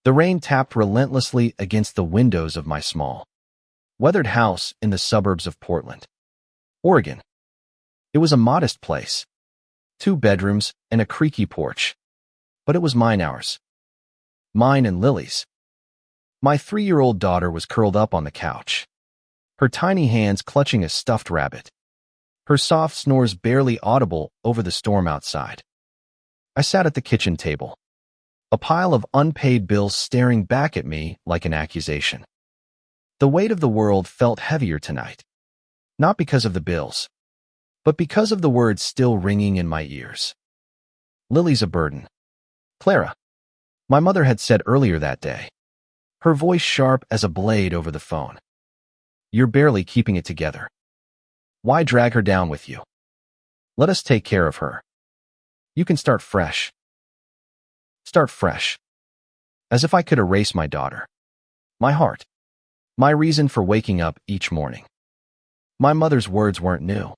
The rain tapped relentlessly against the windows of my small, weathered house in the suburbs of Portland, Oregon. It was a modest place, 2 bedrooms and a creaky porch, but it was ours. Mine and Lily's. My 3-year-old daughter was curled up on the couch, her tiny hands clutching a stuffed rabbit, her soft snores barely audible over the storm outside. I sat at the kitchen table, a pile of unpaid bills staring back at me like an accusation. The weight of the world felt heavier tonight, not because of the bills, but because of the words still ringing in my ears. Lily's a burden. Clara, my mother had said earlier that day, her voice sharp as a blade over the phone. You're barely keeping it together. Why drag her down with you? Let us take care of her. You can start fresh. Start fresh. As if I could erase my daughter, my heart, my reason for waking up each morning. My mother's words weren't new.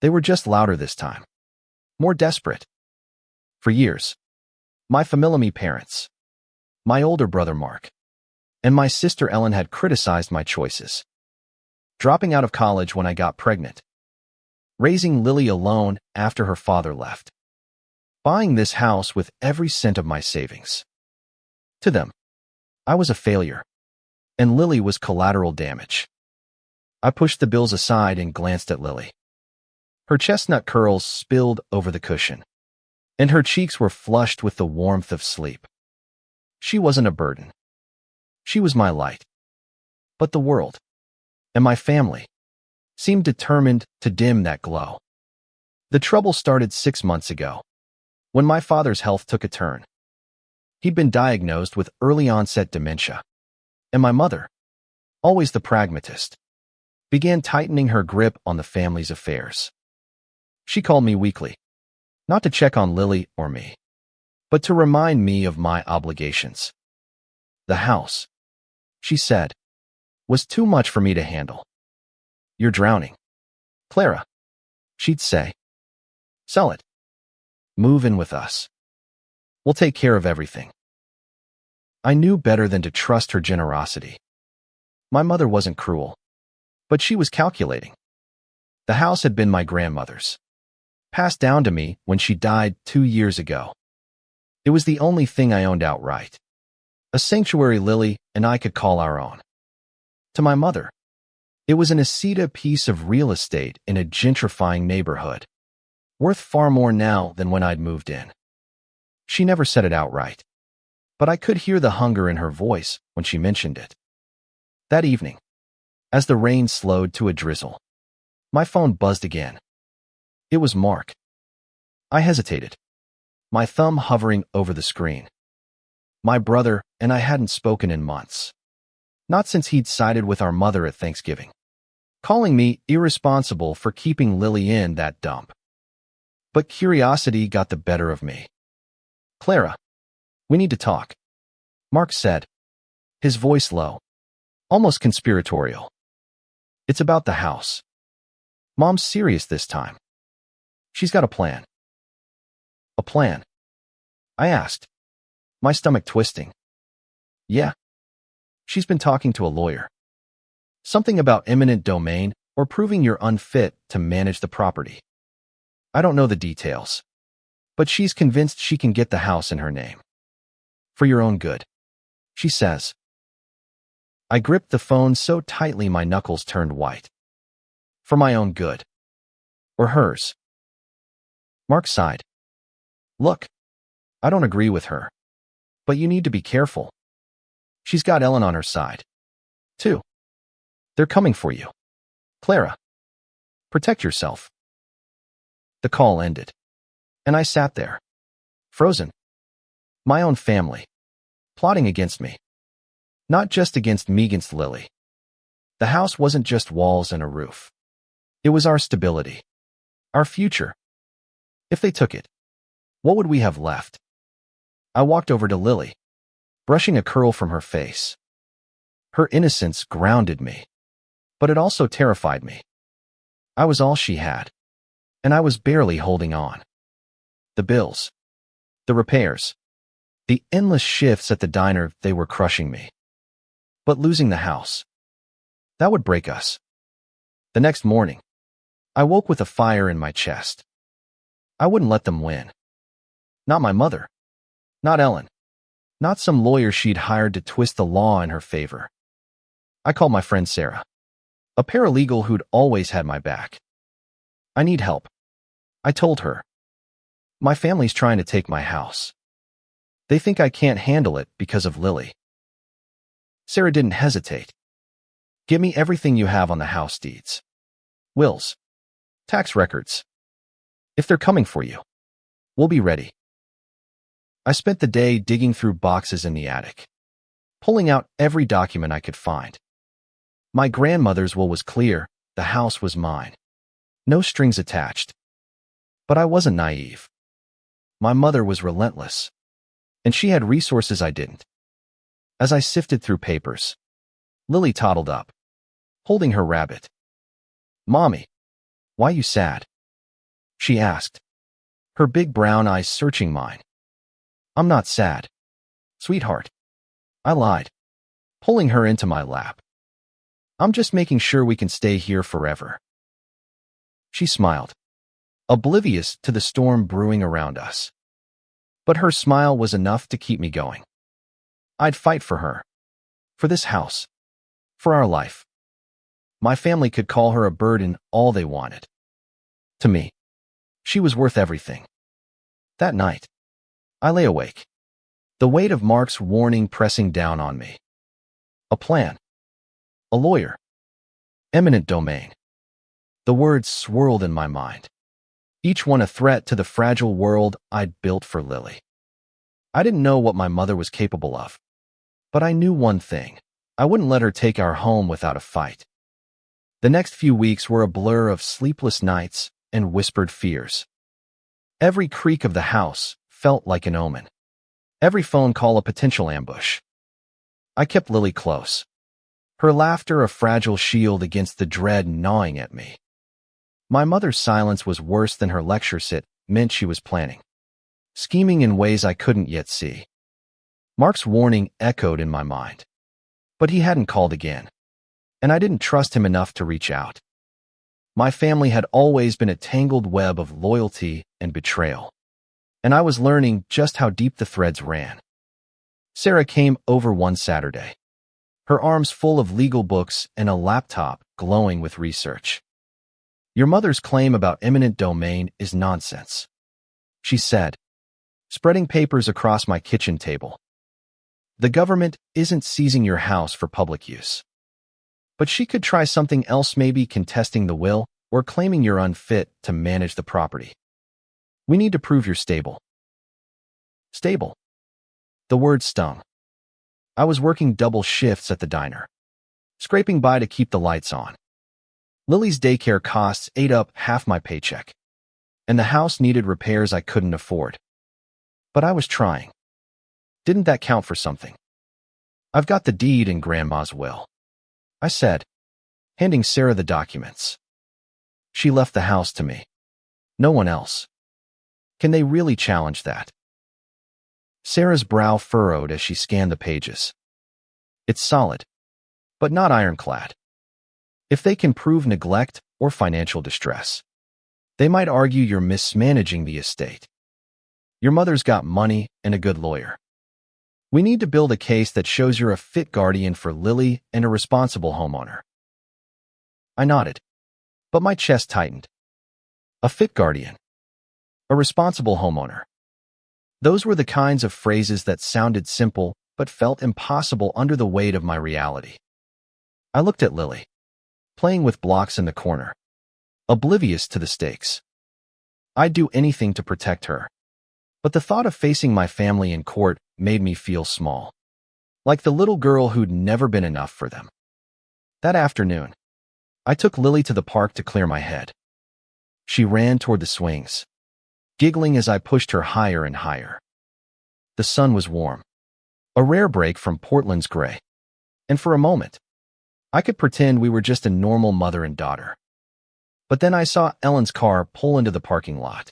They were just louder this time, more desperate. For years, my family parents, my older brother Mark, and my sister Ellen had criticized my choices. Dropping out of college when I got pregnant, raising Lily alone after her father left, buying this house with every cent of my savings. To them, I was a failure, and Lily was collateral damage. I pushed the bills aside and glanced at Lily. Her chestnut curls spilled over the cushion, and her cheeks were flushed with the warmth of sleep. She wasn't a burden. She was my light. But the world, and my family, seemed determined to dim that glow. The trouble started 6 months ago, when my father's health took a turn. He'd been diagnosed with early-onset dementia, and my mother, always the pragmatist, began tightening her grip on the family's affairs. She called me weekly, not to check on Lily or me, but to remind me of my obligations. The house, she said, was too much for me to handle. You're drowning. Clara, she'd say. Sell it. Move in with us. We'll take care of everything. I knew better than to trust her generosity. My mother wasn't cruel, but she was calculating. The house had been my grandmother's, passed down to me when she died 2 years ago. It was the only thing I owned outright, a sanctuary Lily and I could call our own. To my mother, it was an Asita piece of real estate in a gentrifying neighborhood, worth far more now than when I'd moved in. She never said it outright, but I could hear the hunger in her voice when she mentioned it. That evening, as the rain slowed to a drizzle, my phone buzzed again. It was Mark. I hesitated, my thumb hovering over the screen. My brother and I hadn't spoken in months, not since he'd sided with our mother at Thanksgiving, calling me irresponsible for keeping Lily in that dump. But curiosity got the better of me. Clara, we need to talk, Mark said, his voice low, almost conspiratorial. It's about the house. Mom's serious this time. She's got a plan. A plan? I asked, my stomach twisting. Yeah. She's been talking to a lawyer. Something about eminent domain or proving you're unfit to manage the property. I don't know the details, but she's convinced she can get the house in her name. For your own good, she says. I gripped the phone so tightly my knuckles turned white. For my own good. Or hers. Mark sighed. Look, I don't agree with her, but you need to be careful. She's got Ellen on her side, too. They're coming for you. Clara, protect yourself. The call ended, and I sat there, frozen. My own family, plotting against me. Not just against me, against Lily. The house wasn't just walls and a roof. It was our stability, our future. If they took it, what would we have left? I walked over to Lily, brushing a curl from her face. Her innocence grounded me, but it also terrified me. I was all she had, and I was barely holding on. The bills, the repairs, The endless shifts at the diner, they were crushing me. But losing the house, that would break us. The next morning, I woke with a fire in my chest. I wouldn't let them win. Not my mother. Not Ellen. Not some lawyer she'd hired to twist the law in her favor. I called my friend Sarah, a paralegal who'd always had my back. I need help. I told her. My family's trying to take my house. They think I can't handle it because of Lily. Sarah didn't hesitate. Give me everything you have on the house deeds. Wills. Tax records. If they're coming for you, we'll be ready. I spent the day digging through boxes in the attic, pulling out every document I could find. My grandmother's will was clear. The house was mine. No strings attached. But I wasn't naive. My mother was relentless, and she had resources I didn't. As I sifted through papers, Lily toddled up, holding her rabbit. "Mommy, why you sad?" she asked, her big brown eyes searching mine. "I'm not sad, sweetheart," I lied, pulling her into my lap. "I'm just making sure we can stay here forever." She smiled, oblivious to the storm brewing around us. But her smile was enough to keep me going. I'd fight for her, for this house, for our life. My family could call her a burden all they wanted. To me, she was worth everything. That night, I lay awake, the weight of Mark's warning pressing down on me. A plan. A lawyer. Eminent domain. The words swirled in my mind, each one a threat to the fragile world I'd built for Lily. I didn't know what my mother was capable of, but I knew one thing. I wouldn't let her take our home without a fight. The next few weeks were a blur of sleepless nights and whispered fears. Every creak of the house felt like an omen. Every phone call a potential ambush. I kept Lily close, her laughter a fragile shield against the dread gnawing at me. My mother's silence was worse than her lecture sit meant she was planning, scheming in ways I couldn't yet see. Mark's warning echoed in my mind, but he hadn't called again, and I didn't trust him enough to reach out. My family had always been a tangled web of loyalty and betrayal, and I was learning just how deep the threads ran. Sarah came over one Saturday, her arms full of legal books and a laptop glowing with research. "Your mother's claim about eminent domain is nonsense," she said, spreading papers across my kitchen table. "The government isn't seizing your house for public use. But she could try something else, maybe contesting the will or claiming you're unfit to manage the property. We need to prove you're stable." Stable. The word stung. I was working double shifts at the diner, scraping by to keep the lights on. Lily's daycare costs ate up half my paycheck, and the house needed repairs I couldn't afford. But I was trying. Didn't that count for something? "I've got the deed in Grandma's will," I said, handing Sarah the documents. "She left the house to me. No one else. Can they really challenge that?" Sarah's brow furrowed as she scanned the pages. "It's solid, but not ironclad. If they can prove neglect or financial distress, they might argue you're mismanaging the estate. Your mother's got money and a good lawyer. We need to build a case that shows you're a fit guardian for Lily and a responsible homeowner." I nodded, but my chest tightened. A fit guardian. A responsible homeowner. Those were the kinds of phrases that sounded simple but felt impossible under the weight of my reality. I looked at Lily, playing with blocks in the corner, oblivious to the stakes. I'd do anything to protect her, but the thought of facing my family in court made me feel small, like the little girl who'd never been enough for them. That afternoon, I took Lily to the park to clear my head. She ran toward the swings, giggling as I pushed her higher and higher. The sun was warm, a rare break from Portland's gray, and for a moment, I could pretend we were just a normal mother and daughter. But then I saw Ellen's car pull into the parking lot.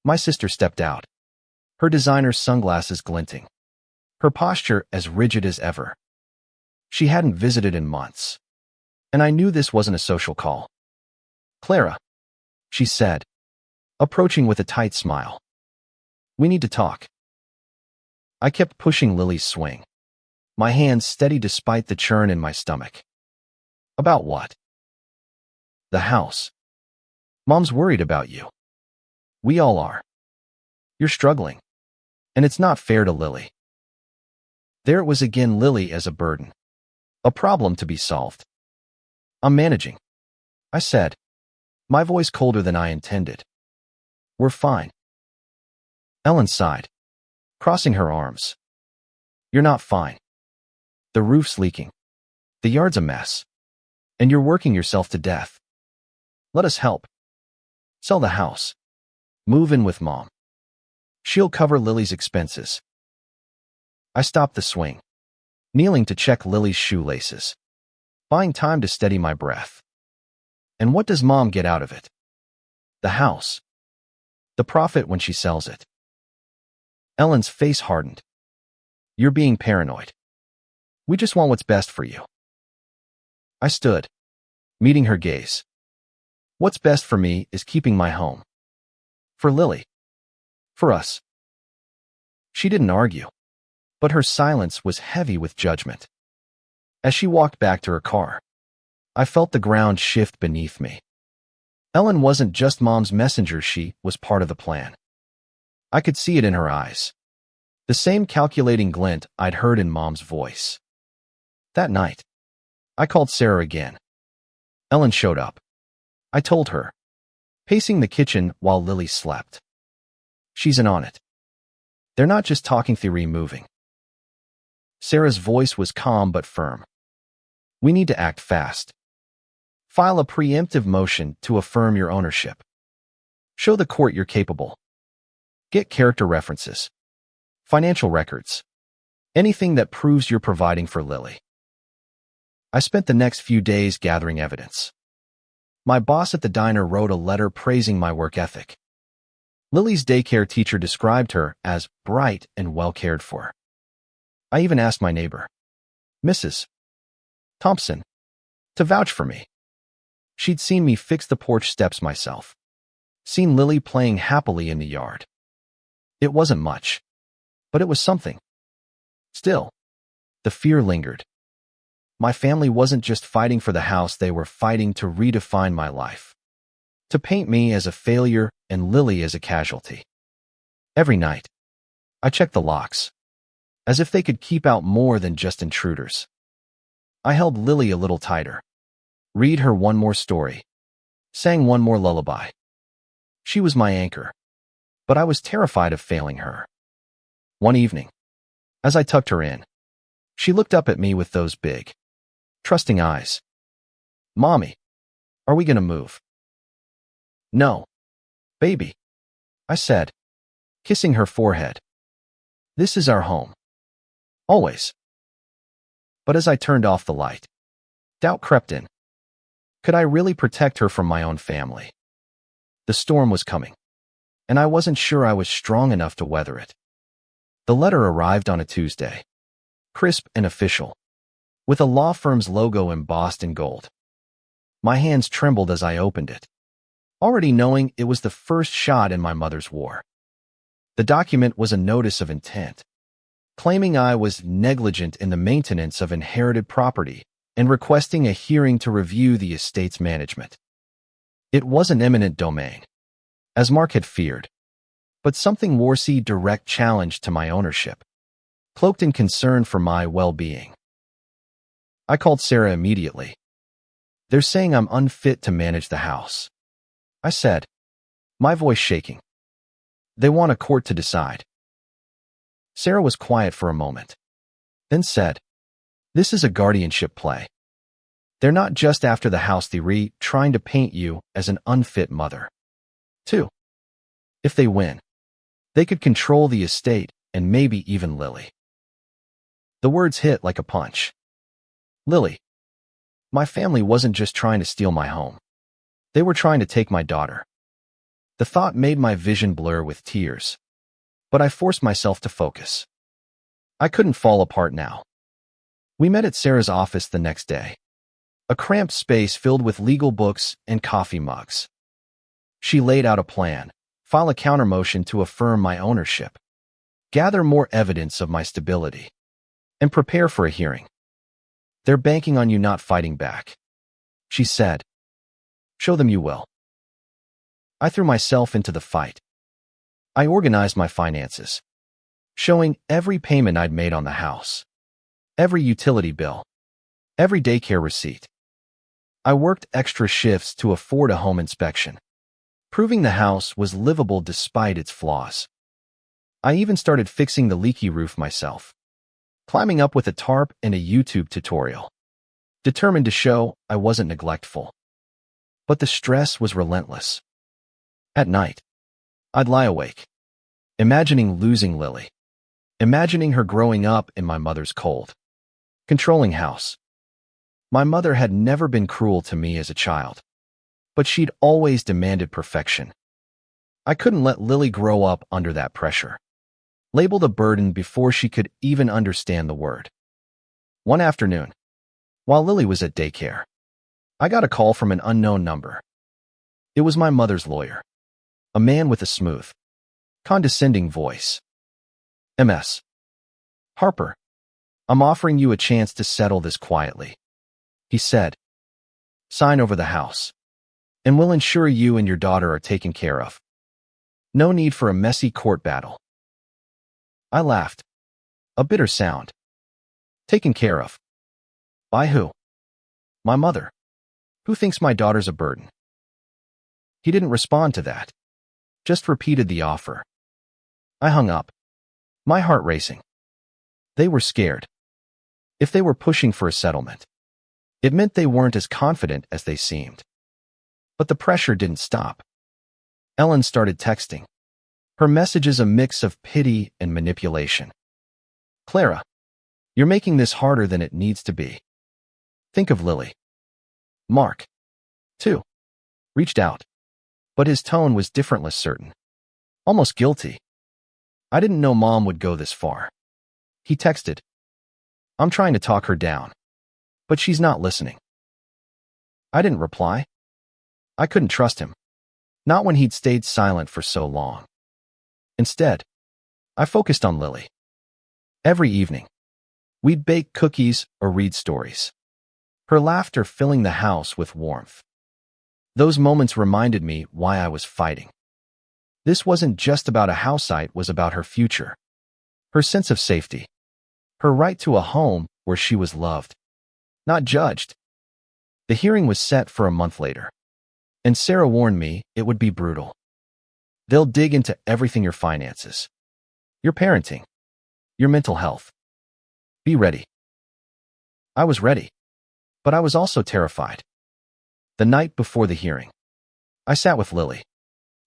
My sister stepped out, her designer sunglasses glinting, her posture as rigid as ever. She hadn't visited in months, and I knew this wasn't a social call. "Clara," she said, approaching with a tight smile. "We need to talk." I kept pushing Lily's swing, my hands steady despite the churn in my stomach. "About what?" "The house. Mom's worried about you. We all are. You're struggling, and it's not fair to Lily." There it was again, Lily as a burden, a problem to be solved. "I'm managing," I said, my voice colder than I intended. "We're fine." Ellen sighed, crossing her arms. "You're not fine. The roof's leaking. The yard's a mess. And you're working yourself to death. Let us help. Sell the house. Move in with Mom. She'll cover Lily's expenses." I stopped the swing, kneeling to check Lily's shoelaces, buying time to steady my breath. "And what does Mom get out of it?" "The house. The profit when she sells it." Ellen's face hardened. "You're being paranoid. We just want what's best for you." I stood, meeting her gaze. "What's best for me is keeping my home. For Lily. For us." She didn't argue, but her silence was heavy with judgment. As she walked back to her car, I felt the ground shift beneath me. Ellen wasn't just Mom's messenger, she was part of the plan. I could see it in her eyes, the same calculating glint I'd heard in Mom's voice. That night, I called Sarah again. Ellen showed up. I told her, pacing the kitchen while Lily slept. "She's in on it. They're not just talking theory moving." Sarah's voice was calm but firm. "We need to act fast. File a preemptive motion to affirm your ownership. Show the court you're capable. Get character references, financial records, anything that proves you're providing for Lily." I spent the next few days gathering evidence. My boss at the diner wrote a letter praising my work ethic. Lily's daycare teacher described her as bright and well cared for. I even asked my neighbor, Mrs. Thompson, to vouch for me. She'd seen me fix the porch steps myself, seen Lily playing happily in the yard. It wasn't much, but it was something. Still, the fear lingered. My family wasn't just fighting for the house, they were fighting to redefine my life, to paint me as a failure and Lily as a casualty. Every night, I checked the locks, as if they could keep out more than just intruders. I held Lily a little tighter, read her one more story, sang one more lullaby. She was my anchor, but I was terrified of failing her. One evening, as I tucked her in, she looked up at me with those big, trusting eyes. "Mommy, are we gonna move?" "No, baby," I said, kissing her forehead. "This is our home. Always." But as I turned off the light, doubt crept in. Could I really protect her from my own family? The storm was coming, and I wasn't sure I was strong enough to weather it. The letter arrived on a Tuesday, crisp and official, with a law firm's logo embossed in gold. My hands trembled as I opened it, already knowing it was the first shot in my mother's war. The document was a notice of intent, claiming I was negligent in the maintenance of inherited property and requesting a hearing to review the estate's management. It wasn't eminent domain, as Mark had feared, but something Warsi direct challenge to my ownership, cloaked in concern for my well-being. I called Sarah immediately. "They're saying I'm unfit to manage the house," I said, my voice shaking. "They want a court to decide." Sarah was quiet for a moment, then said, "This is a guardianship play. They're not just after the house, they're trying to paint you as an unfit mother, too. If they win, they could control the estate and maybe even Lily." The words hit like a punch. Lily. My family wasn't just trying to steal my home. They were trying to take my daughter. The thought made my vision blur with tears. but I forced myself to focus. I couldn't fall apart now. We met at Sarah's office the next day. A cramped space filled with legal books and coffee mugs. She laid out a plan, file a countermotion to affirm my ownership, gather more evidence of my stability, and prepare for a hearing. They're banking on you not fighting back, she said. Show them you will. I threw myself into the fight. I organized my finances, showing every payment I'd made on the house, every utility bill, every daycare receipt. I worked extra shifts to afford a home inspection, proving the house was livable despite its flaws. I even started fixing the leaky roof myself, climbing up with a tarp and a YouTube tutorial, determined to show I wasn't neglectful. But the stress was relentless. At night, I'd lie awake, imagining losing Lily, imagining her growing up in my mother's cold, controlling house. My mother had never been cruel to me as a child, but she'd always demanded perfection. I couldn't let Lily grow up under that pressure, labeled a burden before she could even understand the word. One afternoon, while Lily was at daycare, I got a call from an unknown number. It was my mother's lawyer, a man with a smooth, condescending voice. MS. Harper, I'm offering you a chance to settle this quietly, he said. Sign over the house, and we'll ensure you and your daughter are taken care of. No need for a messy court battle. I laughed. A bitter sound. Taken care of. By who? My mother. Who thinks my daughter's a burden? He didn't respond to that, just repeated the offer. I hung up, my heart racing. They were scared. If they were pushing for a settlement, it meant they weren't as confident as they seemed. But the pressure didn't stop. Ellen started texting, her messages a mix of pity and manipulation. Clara, you're making this harder than it needs to be. Think of Lily. Mark, too, reached out, but his tone was different, less certain, almost guilty. I didn't know Mom would go this far. He texted, I'm trying to talk her down, but she's not listening. I didn't reply. I couldn't trust him, not when he'd stayed silent for so long. Instead, I focused on Lily. Every evening, we'd bake cookies or read stories, her laughter filling the house with warmth. Those moments reminded me why I was fighting. This wasn't just about a house, it was about her future, her sense of safety, her right to a home where she was loved, not judged. The hearing was set for a month later, and Sarah warned me it would be brutal. They'll dig into everything: your finances, your parenting, your mental health. Be ready. I was ready, but I was also terrified. The night before the hearing, I sat with Lily,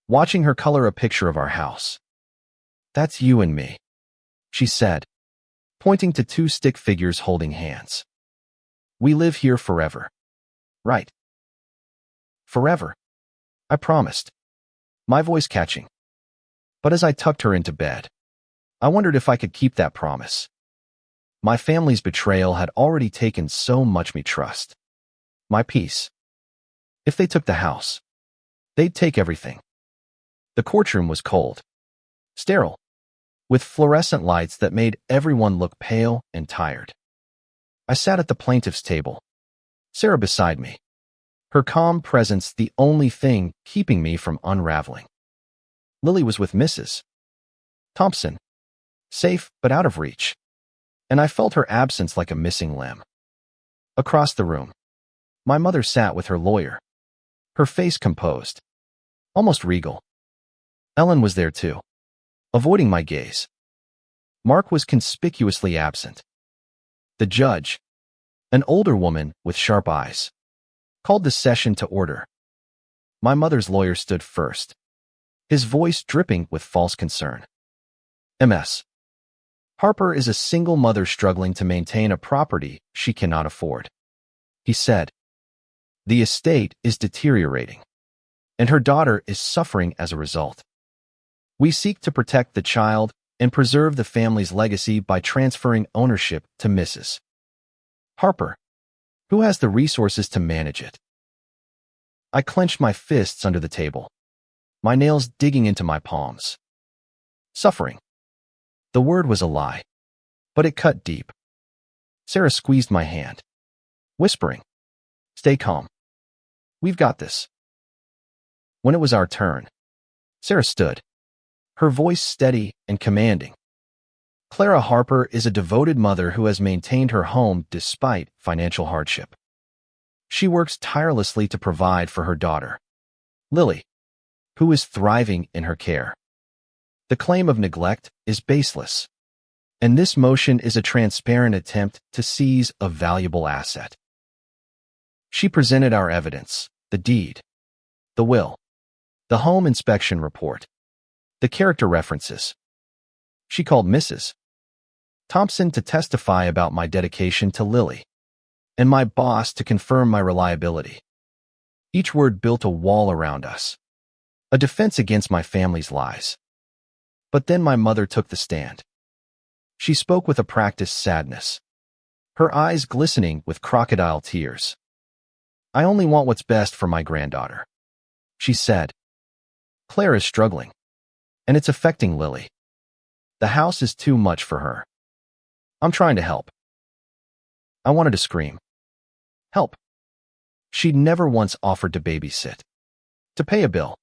watching her color a picture of our house. That's you and me, she said, pointing to two stick figures holding hands. We live here forever. Right? Forever, I promised, my voice catching. But as I tucked her into bed, I wondered if I could keep that promise. My family's betrayal had already taken so much me trust. My peace. If they took the house, they'd take everything. The courtroom was cold, sterile, with fluorescent lights that made everyone look pale and tired. I sat at the plaintiff's table, Sarah beside me, her calm presence the only thing keeping me from unraveling. Lily was with Mrs. Thompson, safe but out of reach, and I felt her absence like a missing limb. Across the room, my mother sat with her lawyer, her face composed, almost regal. Ellen was there too, avoiding my gaze. Mark was conspicuously absent. The judge, an older woman with sharp eyes, called the session to order. My mother's lawyer stood first, his voice dripping with false concern. MS. Harper is a single mother struggling to maintain a property she cannot afford, he said. The estate is deteriorating, and her daughter is suffering as a result. We seek to protect the child and preserve the family's legacy by transferring ownership to Mrs. Harper, who has the resources to manage it. I clenched my fists under the table, my nails digging into my palms. Suffering. The word was a lie, but it cut deep. Sarah squeezed my hand, whispering, "Stay calm. We've got this." When it was our turn, Sarah stood, her voice steady and commanding. Clara Harper is a devoted mother who has maintained her home despite financial hardship. She works tirelessly to provide for her daughter, Lily, who is thriving in her care. The claim of neglect is baseless, and this motion is a transparent attempt to seize a valuable asset. She presented our evidence, the deed, the will, the home inspection report, the character references. She called Mrs. Thompson to testify about my dedication to Lily, and my boss to confirm my reliability. Each word built a wall around us, a defense against my family's lies. But then my mother took the stand. She spoke with a practiced sadness, her eyes glistening with crocodile tears. "I only want what's best for my granddaughter," she said. "Claire is struggling, and it's affecting Lily. The house is too much for her. I'm trying to help." I wanted to scream. Help. She'd never once offered to babysit, to pay a bill,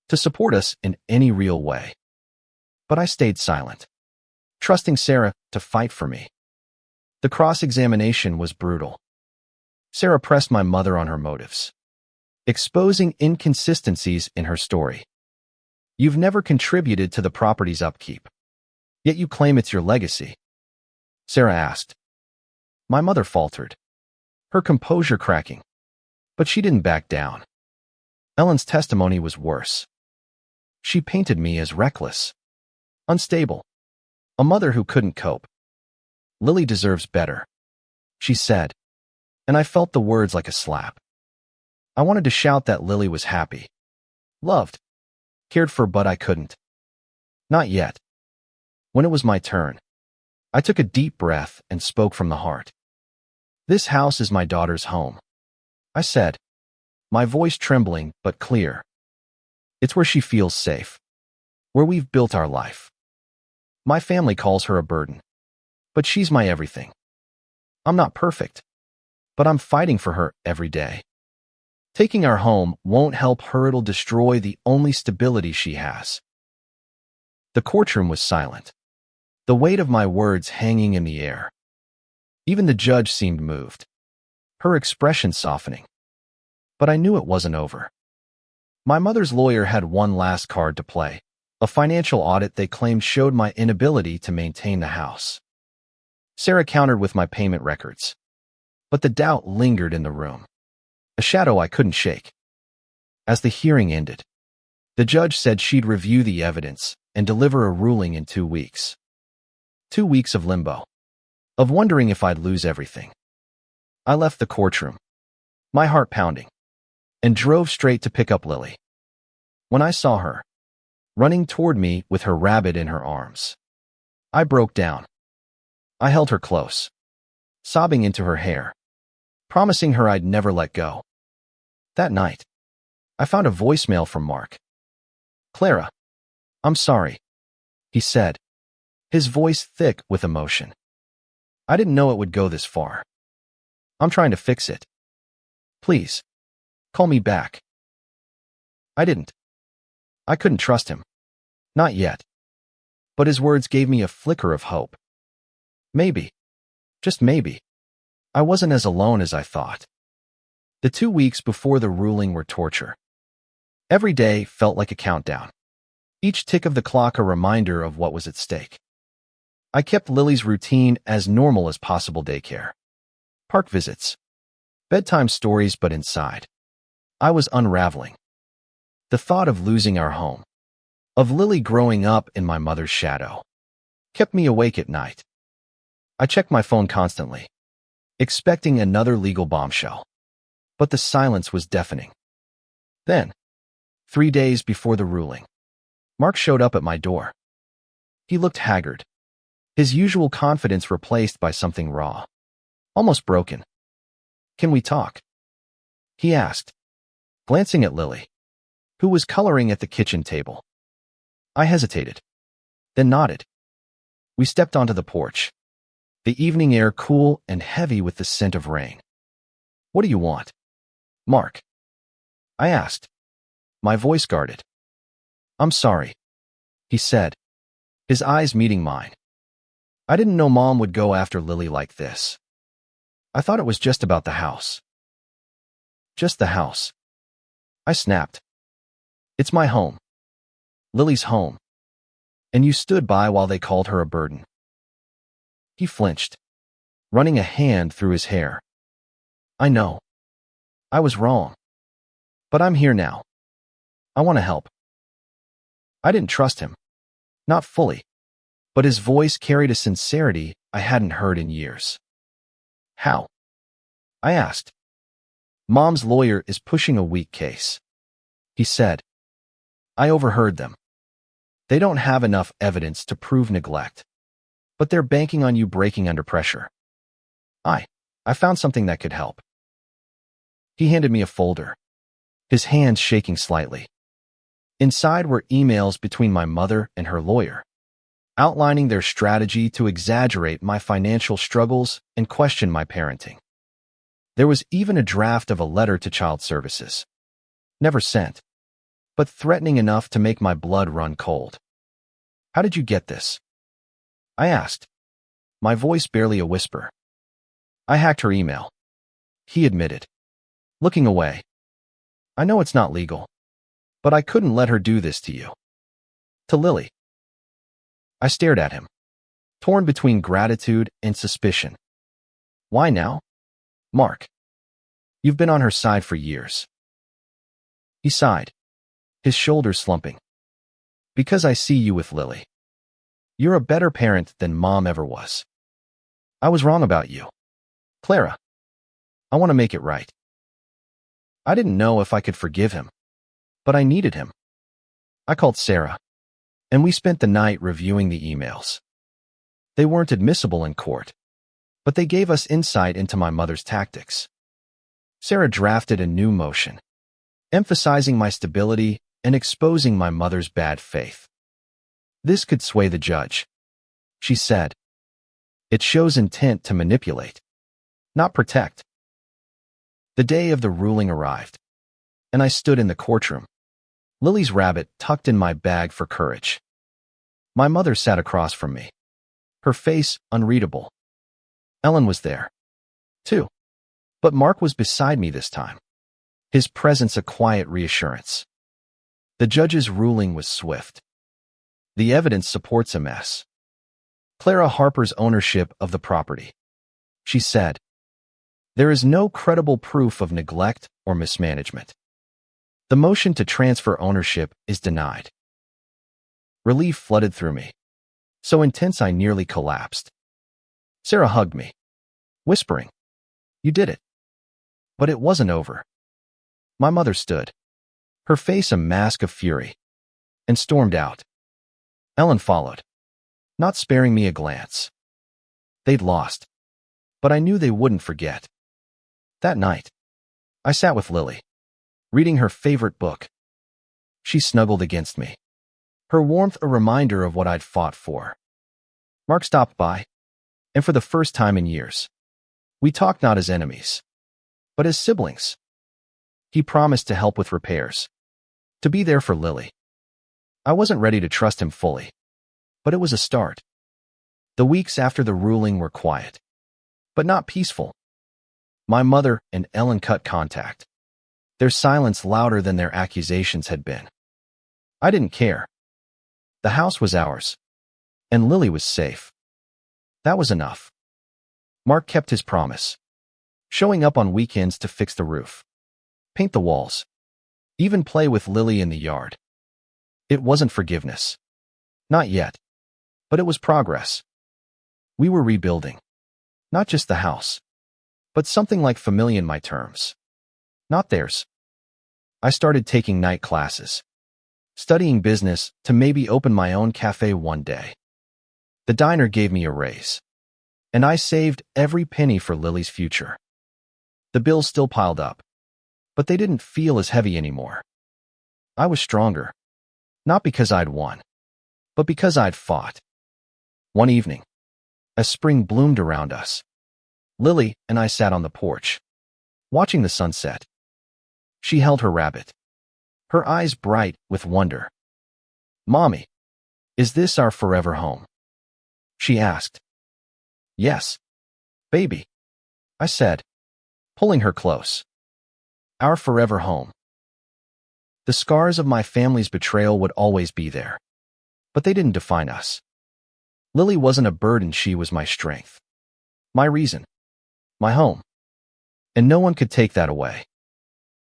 to support us in any real way. But I stayed silent, trusting Sarah to fight for me. The cross-examination was brutal. Sarah pressed my mother on her motives, exposing inconsistencies in her story. "You've never contributed to the property's upkeep, yet you claim it's your legacy," Sarah asked. My mother faltered, her composure cracking, but she didn't back down. Ellen's testimony was worse. She painted me as reckless, unstable, a mother who couldn't cope. "Lily deserves better," she said, and I felt the words like a slap. I wanted to shout that Lily was happy, loved, cared for, but I couldn't. Not yet. When it was my turn, I took a deep breath and spoke from the heart. "This house is my daughter's home," I said, my voice trembling but clear. "It's where she feels safe, where we've built our life. My family calls her a burden, but she's my everything. I'm not perfect, but I'm fighting for her every day. Taking our home won't help her, it'll destroy the only stability she has." The courtroom was silent, the weight of my words hanging in the air. Even the judge seemed moved, her expression softening. But I knew it wasn't over. My mother's lawyer had one last card to play, a financial audit they claimed showed my inability to maintain the house. Sarah countered with my payment records, but the doubt lingered in the room, a shadow I couldn't shake. As the hearing ended, the judge said she'd review the evidence and deliver a ruling in 2 weeks. 2 weeks of limbo, of wondering if I'd lose everything. I left the courtroom, my heart pounding, and drove straight to pick up Lily. When I saw her, running toward me with her rabbit in her arms, I broke down. I held her close, sobbing into her hair, promising her I'd never let go. That night, I found a voicemail from Mark. "Clara, I'm sorry," he said, his voice thick with emotion. "I didn't know it would go this far. I'm trying to fix it. Please, call me back." I didn't. I couldn't trust him. Not yet. But his words gave me a flicker of hope. Maybe, just maybe, I wasn't as alone as I thought. The 2 weeks before the ruling were torture. Every day felt like a countdown, each tick of the clock a reminder of what was at stake. I kept Lily's routine as normal as possible: daycare, park visits, bedtime stories, but inside, I was unraveling. The thought of losing our home, of Lily growing up in my mother's shadow, kept me awake at night. I checked my phone constantly, expecting another legal bombshell, but the silence was deafening. Then, 3 days before the ruling, Mark showed up at my door. He looked haggard, his usual confidence replaced by something raw, almost broken. "Can we talk?" he asked, glancing at Lily, who was coloring at the kitchen table. I hesitated, then nodded. We stepped onto the porch, the evening air cool and heavy with the scent of rain. "What do you want, Mark?" I asked, my voice guarded. "I'm sorry," he said, his eyes meeting mine. "I didn't know Mom would go after Lily like this. I thought it was just about the house." "Just the house?" I snapped. "It's my home. Lily's home. And you stood by while they called her a burden." He flinched, running a hand through his hair. "I know. I was wrong. But I'm here now. I want to help." I didn't trust him. Not fully. But his voice carried a sincerity I hadn't heard in years. "How?" I asked. "Mom's lawyer is pushing a weak case," he said. "I overheard them. They don't have enough evidence to prove neglect, but they're banking on you breaking under pressure. I found something that could help." He handed me a folder, his hands shaking slightly. Inside were emails between my mother and her lawyer, outlining their strategy to exaggerate my financial struggles and question my parenting. There was even a draft of a letter to Child Services, never sent, but threatening enough to make my blood run cold. "How did you get this?" I asked, my voice barely a whisper. "I hacked her email," he admitted, looking away. "I know it's not legal, but I couldn't let her do this to you. To Lily." I stared at him, torn between gratitude and suspicion. "Why now, Mark? You've been on her side for years." He sighed, his shoulders slumping. "Because I see you with Lily. You're a better parent than Mom ever was. I was wrong about you, Clara. I want to make it right." I didn't know if I could forgive him, but I needed him. I called Sarah, and we spent the night reviewing the emails. They weren't admissible in court, but they gave us insight into my mother's tactics. Sarah drafted a new motion, emphasizing my stability and exposing my mother's bad faith. "This could sway the judge," she said. "It shows intent to manipulate, not protect." The day of the ruling arrived, and I stood in the courtroom, Lily's rabbit tucked in my bag for courage. My mother sat across from me, her face unreadable. Ellen was there, too, but Mark was beside me this time, his presence a quiet reassurance. The judge's ruling was swift. The evidence supports a mess. Clara Harper's ownership of the property, she said. There is no credible proof of neglect or mismanagement. The motion to transfer ownership is denied. Relief flooded through me, so intense I nearly collapsed. Sarah hugged me, whispering, "You did it." But it wasn't over. My mother stood, her face a mask of fury, and stormed out. Ellen followed, not sparing me a glance. They'd lost, but I knew they wouldn't forget. That night, I sat with Lily, reading her favorite book. She snuggled against me, her warmth a reminder of what I'd fought for. Mark stopped by, and for the first time in years, we talked not as enemies, but as siblings. He promised to help with repairs, to be there for Lily. I wasn't ready to trust him fully, but it was a start. The weeks after the ruling were quiet, but not peaceful. My mother and Ellen cut contact, their silence louder than their accusations had been. I didn't care. The house was ours, and Lily was safe. That was enough. Mark kept his promise, showing up on weekends to fix the roof, paint the walls, even play with Lily in the yard. It wasn't forgiveness. Not yet. But it was progress. We were rebuilding. Not just the house, but something like familiar in my terms. Not theirs. I started taking night classes, studying business to maybe open my own cafe one day. The diner gave me a raise, and I saved every penny for Lily's future. The bills still piled up, but they didn't feel as heavy anymore. I was stronger, not because I'd won, but because I'd fought. One evening, as spring bloomed around us, Lily and I sat on the porch, watching the sunset. She held her rabbit, her eyes bright with wonder. "Mommy, is this our forever home?" she asked. "Yes, baby," I said, pulling her close. "Our forever home." The scars of my family's betrayal would always be there, but they didn't define us. Lily wasn't a burden, she was my strength, my reason, my home. And no one could take that away.